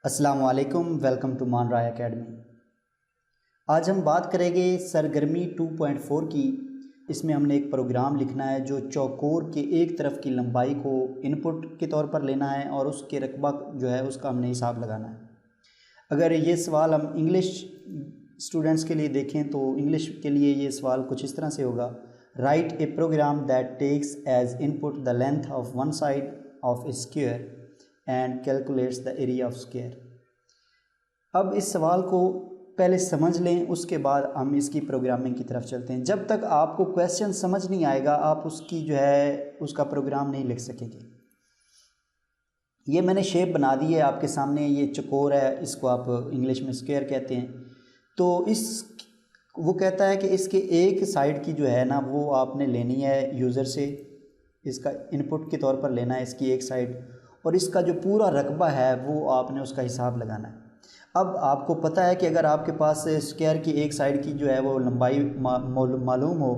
अस्सलाम वालेकुम, welcome to मान राय एकेडमी। आज हम बात करेंगे सरगर्मी 2.4 की। इसमें हमने एक प्रोग्राम लिखना है जो चौकोर के एक तरफ की लंबाई को इनपुट के तौर पर लेना है और उसके रकबा जो है उसका हमने हिसाब लगाना है। अगर ये सवाल हम इंग्लिश स्टूडेंट्स के लिए देखें तो इंग्लिश के लिए ये सवाल कुछ इस तरह से होगा। Write a program that takes as input the length of one side of a square and calculates the area of square. अब इस सवाल को पहले समझ लें, उसके बाद हम इसकी प्रोग्रामिंग की तरफ चलते हैं। जब तक आपको क्वेश्चन समझ नहीं आएगा आप उसकी जो है उसका प्रोग्राम नहीं लिख सकेंगे। ये मैंने शेप बना दी है आपके सामने, ये चकोर है, इसको आप इंग्लिश में स्क्वायर कहते हैं। तो वो कहता है कि इसके एक साइड की जो है ना वो आपने लेनी है यूज़र से, इसका इनपुट के तौर पर लेना है इसकी एक साइड, और इसका जो पूरा रकबा है वो आपने उसका हिसाब लगाना है। अब आपको पता है कि अगर आपके पास स्क्वायर की एक साइड की जो है वो लंबाई मालूम हो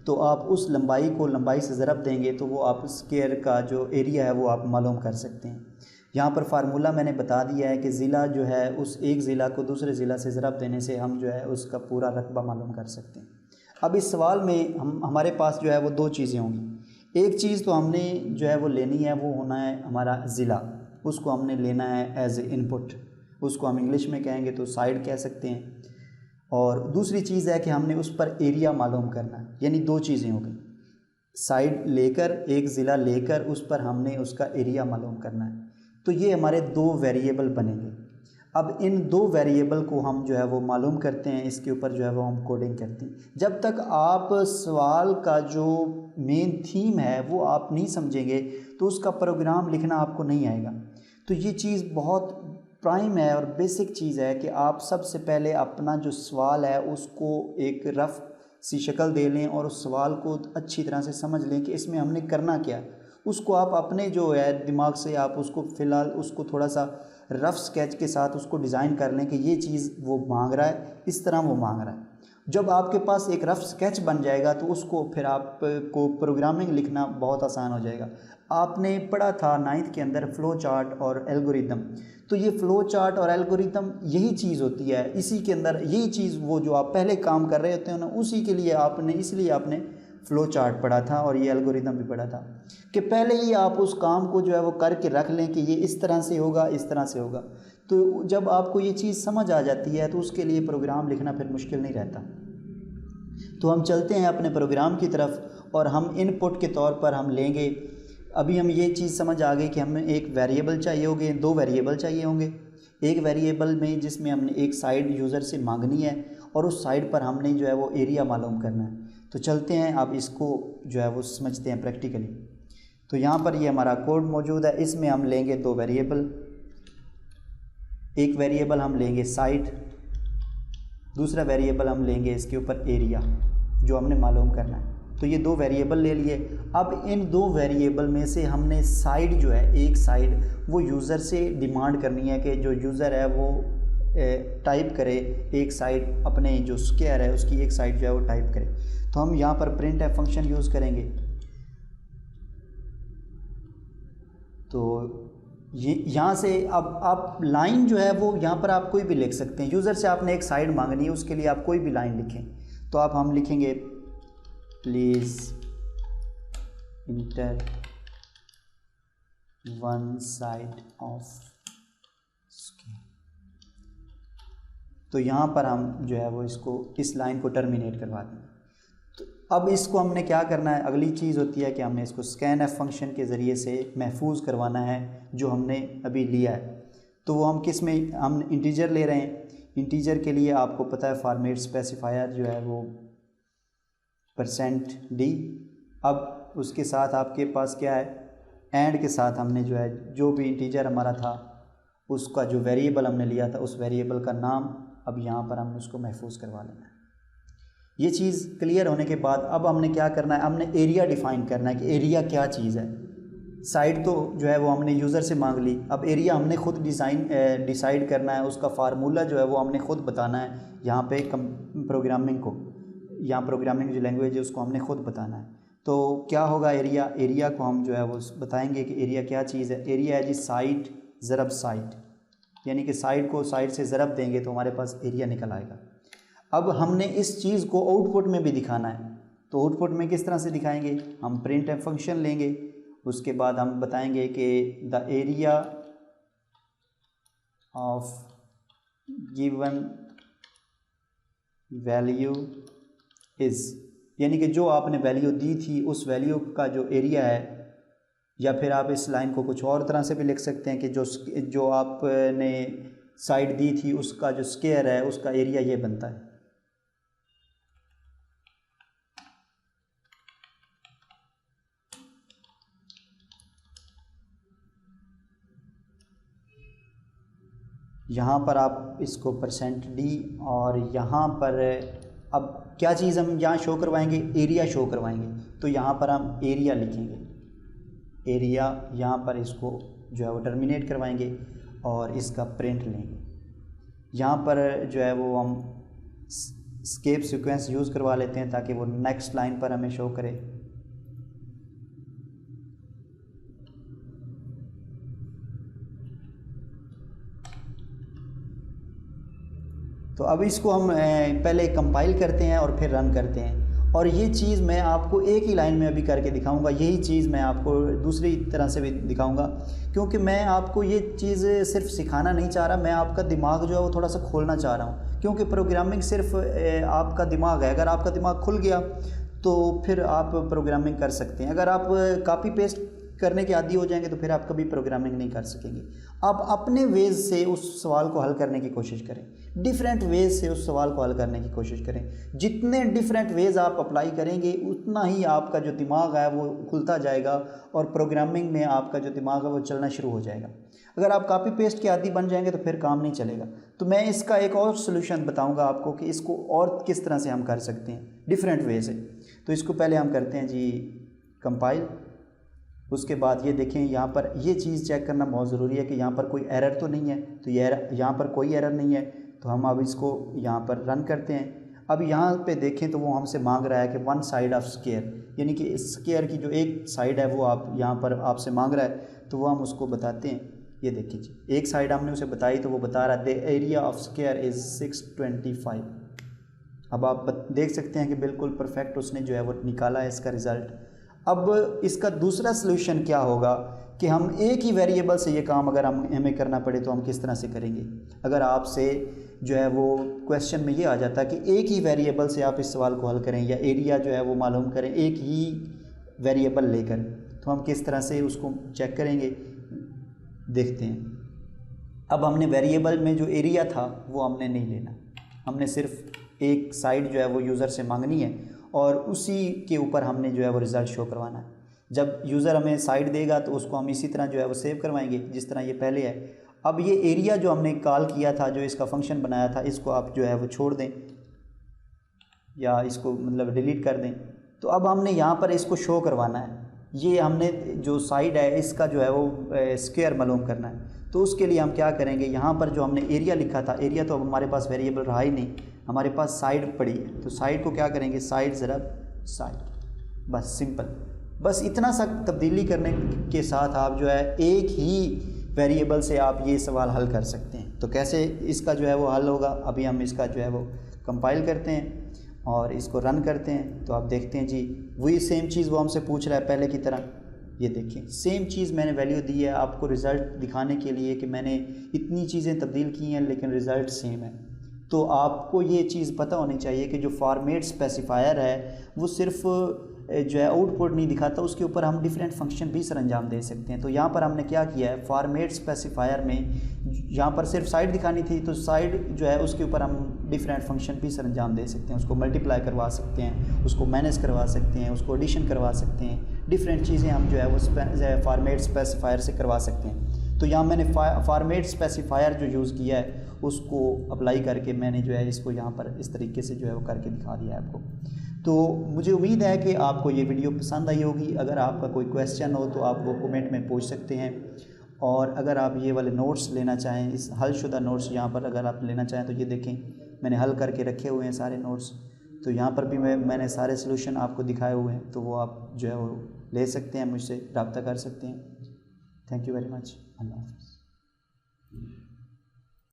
तो आप उस लंबाई को लंबाई से ज़रब देंगे तो वो आप स्क्वायर का जो एरिया है वो आप मालूम कर सकते हैं। यहाँ पर फार्मूला मैंने बता दिया है कि ज़िला जो है उस एक ज़िला को दूसरे ज़िला से ज़रब देने से हम जो है उसका पूरा रकबा मालूम कर सकते हैं। अब इस सवाल में हमारे पास जो है वो दो चीज़ें होंगी। एक चीज़ तो हमने जो है वो लेनी है, वो होना है हमारा ज़िला, उसको हमने लेना है एज ए इनपुट, उसको हम इंग्लिश में कहेंगे तो साइड कह सकते हैं। और दूसरी चीज़ है कि हमने उस पर एरिया मालूम करना है, यानी दो चीज़ें हो गई, साइड लेकर एक ज़िला लेकर उस पर हमने उसका एरिया मालूम करना है। तो ये हमारे दो वेरिएबल बनेंगे। अब इन दो वेरिएबल को हम जो है वो मालूम करते हैं, इसके ऊपर जो है वो हम कोडिंग करते हैं। जब तक आप सवाल का जो मेन थीम है वो आप नहीं समझेंगे तो उसका प्रोग्राम लिखना आपको नहीं आएगा। तो ये चीज़ बहुत प्राइम है और बेसिक चीज़ है कि आप सबसे पहले अपना जो सवाल है उसको एक रफ़ सी शक्ल दे लें और उस सवाल को अच्छी तरह से समझ लें कि इसमें हमने करना क्या है। उसको आप अपने जो है दिमाग से आप उसको फ़िलहाल उसको थोड़ा सा रफ़ स्केच के साथ उसको डिज़ाइन कर लें कि ये चीज़ वो मांग रहा है, इस तरह वो मांग रहा है। जब आपके पास एक रफ़ स्केच बन जाएगा तो उसको फिर आपको प्रोग्रामिंग लिखना बहुत आसान हो जाएगा। आपने पढ़ा था 9th के अंदर फ़्लो चार्ट और एल्गोरिदम, तो ये फ़्लो चार्ट और एल्गोरिदम यही चीज़ होती है, इसी के अंदर यही चीज़ वो जो आप पहले काम कर रहे होते हैं ना उसी के लिए आपने इसलिए आपने फ़्लो चार्ट पढ़ा था और ये एल्गोरिदम भी पढ़ा था कि पहले ही आप उस काम को जो है वो करके रख लें कि ये इस तरह से होगा, इस तरह से होगा। तो जब आपको ये चीज़ समझ आ जाती है तो उसके लिए प्रोग्राम लिखना फिर मुश्किल नहीं रहता। तो हम चलते हैं अपने प्रोग्राम की तरफ और हम इनपुट के तौर पर हम लेंगे। अभी हम ये चीज़ समझ आ गई कि हमें एक वेरिएबल चाहिए होंगे, दो वेरिएबल चाहिए होंगे। एक वेरिएबल में जिसमें हमने एक साइड यूज़र से मांगनी है और उस साइड पर हमने जो है वो एरिया मालूम करना है। तो चलते हैं अब इसको जो है वो समझते हैं प्रैक्टिकली। तो यहाँ पर ये हमारा कोड मौजूद है, इसमें हम लेंगे दो वेरिएबल। एक वेरिएबल हम लेंगे साइड, दूसरा वेरिएबल हम लेंगे इसके ऊपर एरिया जो हमने मालूम करना है। तो ये दो वेरिएबल ले लिए। अब इन दो वेरिएबल में से हमने साइड जो है एक साइड वो यूज़र से डिमांड करनी है कि जो यूज़र है वो टाइप करे एक साइड, अपने जो स्क्वायर है उसकी एक साइड जो है वो टाइप करे। तो हम यहाँ पर प्रिंट एफ फंक्शन यूज़ करेंगे। तो ये यहाँ से अब आप लाइन जो है वो यहाँ पर आप कोई भी लिख सकते हैं। यूज़र से आपने एक साइड मांगनी है, उसके लिए आप कोई भी लाइन लिखें। तो आप हम लिखेंगे please inter one side of square. तो यहाँ पर हम जो है वो इसको इस लाइन को टर्मिनेट करवा देंगे। तो अब इसको हमने क्या करना है, अगली चीज़ होती है कि हमने इसको स्कैन एफ फंक्शन के ज़रिए से महफूज करवाना है जो हमने अभी लिया है। तो वो हम किस में, हम इंटीजर ले रहे हैं। इंटीजर के लिए आपको पता है फॉर्मेट स्पेसिफायर जो है वो %d। अब उसके साथ आपके पास क्या है, एंड के साथ हमने जो है जो भी इंटीजर हमारा था उसका जो वेरिएबल हमने लिया था उस वेरिएबल का नाम अब यहाँ पर हमने उसको महफूज करवा लेना है। ये चीज़ क्लियर होने के बाद अब हमने क्या करना है, हमने एरिया डिफ़ाइन करना है कि एरिया क्या चीज़ है। साइड तो जो है वो हमने यूज़र से मांग ली, अब एरिया हमने खुद डिसाइड करना है, उसका फार्मूला जो है वो हमने खुद बताना है। यहाँ पे प्रोग्रामिंग को, यहाँ प्रोग्रामिंग जो लैंग्वेज है उसको हमने खुद बताना है। तो क्या होगा, एरिया को हम जो है वो बताएंगे कि एरिया क्या चीज़ है। एरिया है जी साइड ज़रब साइड, यानी कि साइड को साइड से ज़रब देंगे तो हमारे पास एरिया निकल आएगा। अब हमने इस चीज़ को आउटपुट में भी दिखाना है, तो आउटपुट में किस तरह से दिखाएंगे, हम प्रिंट एफ फंक्शन लेंगे, उसके बाद हम बताएंगे कि the area of given value is, यानी कि जो आपने वैल्यू दी थी उस वैल्यू का जो एरिया है, या फिर आप इस लाइन को कुछ और तरह से भी लिख सकते हैं कि जो आपने साइड दी थी उसका जो स्क्वायर है उसका एरिया ये बनता है। यहाँ पर आप इसको %d और यहाँ पर अब क्या चीज़ हम यहाँ शो करवाएंगे, एरिया शो करवाएंगे, तो यहाँ पर हम एरिया लिखेंगे, एरिया यहाँ पर इसको जो है वो टर्मिनेट करवाएंगे और इसका प्रिंट लेंगे। यहाँ पर जो है वो हम स्केप सीक्वेंस यूज़ करवा लेते हैं ताकि वो नेक्स्ट लाइन पर हमें शो करे। तो अब इसको हम पहले कंपाइल करते हैं और फिर रन करते हैं, और ये चीज़ मैं आपको एक ही लाइन में अभी करके दिखाऊंगा। यही चीज़ मैं आपको दूसरी तरह से भी दिखाऊंगा, क्योंकि मैं आपको ये चीज़ सिर्फ सिखाना नहीं चाह रहा, मैं आपका दिमाग जो है वो थोड़ा सा खोलना चाह रहा हूँ, क्योंकि प्रोग्रामिंग सिर्फ आपका दिमाग है। अगर आपका दिमाग खुल गया तो फिर आप प्रोग्रामिंग कर सकते हैं। अगर आप कॉपी पेस्ट करने के आदी हो जाएंगे तो फिर आप कभी प्रोग्रामिंग नहीं कर सकेंगे। आप अपने वेज से उस सवाल को हल करने की कोशिश करें, डिफरेंट वेज से उस सवाल को हल करने की कोशिश करें। जितने डिफरेंट वेज आप अप्लाई करेंगे उतना ही आपका जो दिमाग है वो खुलता जाएगा और प्रोग्रामिंग में आपका जो दिमाग है वो चलना शुरू हो जाएगा। अगर आप कॉपी पेस्ट के आदी बन जाएंगे तो फिर काम नहीं चलेगा। तो मैं इसका एक और सोल्यूशन बताऊंगा आपको कि इसको और किस तरह से हम कर सकते हैं डिफरेंट वे से। तो इसको पहले हम करते हैं जी कंपाइल। उसके बाद ये देखें, यहाँ पर ये चीज़ चेक करना बहुत ज़रूरी है कि यहाँ पर कोई एरर तो नहीं है। तो ये यहाँ पर कोई एरर नहीं है, तो हम अब इसको यहाँ पर रन करते हैं। अब यहाँ पे देखें तो वो हमसे मांग रहा है कि वन साइड ऑफ स्क्वायर, यानी कि इस स्क्वायर की जो एक साइड है वो आप यहाँ पर आपसे मांग रहा है, तो वो हम उसको बताते हैं। ये देखिए जी, एक साइड हमने उसे बताई तो वो बता रहा है the area of square is 625। अब आप देख सकते हैं कि बिल्कुल परफेक्ट उसने जो है वो निकाला है इसका रिज़ल्ट। अब इसका दूसरा सलूशन क्या होगा कि हम एक ही वेरिएबल से ये काम अगर हमें करना पड़े तो हम किस तरह से करेंगे। अगर आपसे जो है वो क्वेश्चन में ये आ जाता है कि एक ही वेरिएबल से आप इस सवाल को हल करें या एरिया जो है वो मालूम करें एक ही वेरिएबल लेकर, तो हम किस तरह से उसको चेक करेंगे, देखते हैं। अब हमने वेरिएबल में जो एरिया था वो हमने नहीं लेना, हमने सिर्फ एक साइड जो है वो यूज़र से मांगनी है और उसी के ऊपर हमने जो है वो रिज़ल्ट शो करवाना है। जब यूज़र हमें साइड देगा तो उसको हम इसी तरह जो है वो सेव करवाएंगे जिस तरह ये पहले है। अब ये एरिया जो हमने कॉल किया था, जो इसका फंक्शन बनाया था, इसको आप जो है वो छोड़ दें या इसको मतलब डिलीट कर दें। तो अब हमने यहाँ पर इसको शो करवाना है। ये हमने जो साइड है इसका जो है वो स्क्वायर मालूम करना है। तो उसके लिए हम क्या करेंगे, यहाँ पर जो हमने एरिया लिखा था, एरिया तो अब हमारे पास वेरिएबल रहा ही नहीं, हमारे पास साइड पड़ी है। तो साइड को क्या करेंगे, साइड ज़रब साइड, बस सिंपल। बस इतना सा तब्दीली करने के साथ आप जो है एक ही वेरिएबल से आप ये सवाल हल कर सकते हैं। तो कैसे इसका जो है वो हल होगा, अभी हम इसका जो है वो कंपाइल करते हैं और इसको रन करते हैं। तो आप देखते हैं जी वही सेम चीज़ वो हमसे पूछ रहा है पहले की तरह। ये देखें सेम चीज़ मैंने वैल्यू दी है आपको रिज़ल्ट दिखाने के लिए कि मैंने इतनी चीज़ें तब्दील की हैं लेकिन रिज़ल्ट सेम है। तो आपको ये चीज़ पता होनी चाहिए कि जो फॉर्मेट स्पेसिफायर है वो सिर्फ जो है आउटपुट नहीं दिखाता, उसके ऊपर हम डिफरेंट फंक्शन भी सर अंजाम दे सकते हैं। तो यहाँ पर हमने क्या किया है, फॉर्मेट स्पेसिफायर में यहाँ पर सिर्फ साइड दिखानी थी, तो साइड जो है उसके ऊपर हम डिफरेंट फंक्शन भी सर अंजाम दे सकते हैं। उसको मल्टीप्लाई करवा सकते हैं, उसको माइनस करवा सकते हैं, उसको एडिशन करवा सकते हैं, डिफरेंट चीज़ें हम जो है वो फॉर्मेट स्पेसिफायर से करवा सकते हैं। तो यहाँ मैंने फॉर्मेट स्पेसिफायर जो यूज़ किया है उसको अप्लाई करके मैंने जो है इसको यहाँ पर इस तरीके से जो है वो करके दिखा दिया है आपको। तो मुझे उम्मीद है कि आपको ये वीडियो पसंद आई होगी। अगर आपका कोई क्वेश्चन हो तो आप वो कमेंट में पूछ सकते हैं, और अगर आप ये वाले नोट्स लेना चाहें, इस हलशुदा नोट्स यहाँ पर अगर आप लेना चाहें तो ये देखें मैंने हल करके रखे हुए हैं सारे नोट्स। तो यहाँ पर भी मैंने सारे सलूशन आपको दिखाए हुए हैं, तो वो आप जो है वो ले सकते हैं, मुझसे रब्ता कर सकते हैं। Thank you very much. अल्लाह हाफ़िज़।